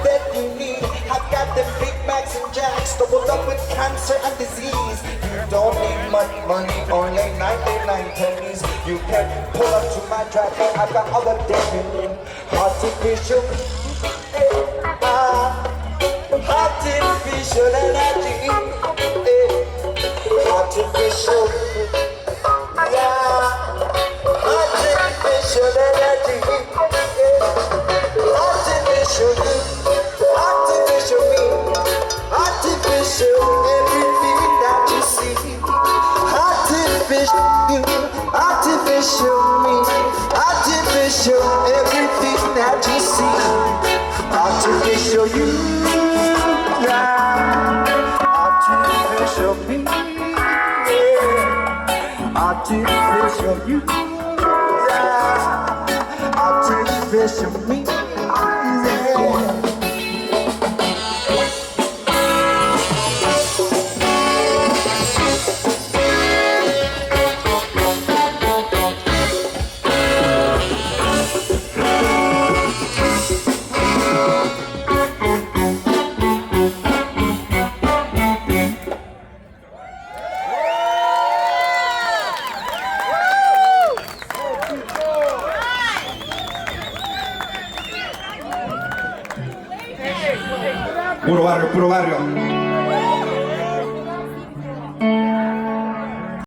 that you need. I've got them Big Macs and Jacks, doubled up with cancer and disease. You don't need much money, only 99 pennies. You can pull up to my driveway, I've got all the damn artificial, artificial energy, artificial, yeah, artificial energy, artificial you, artificial me, artificial everything that you see, artificial you, artificial me, artificial everything that you see, artificial you, yeah, artificial me, yeah, artificial you, yeah, artificial me, yeah. Puro barrio, puro barrio.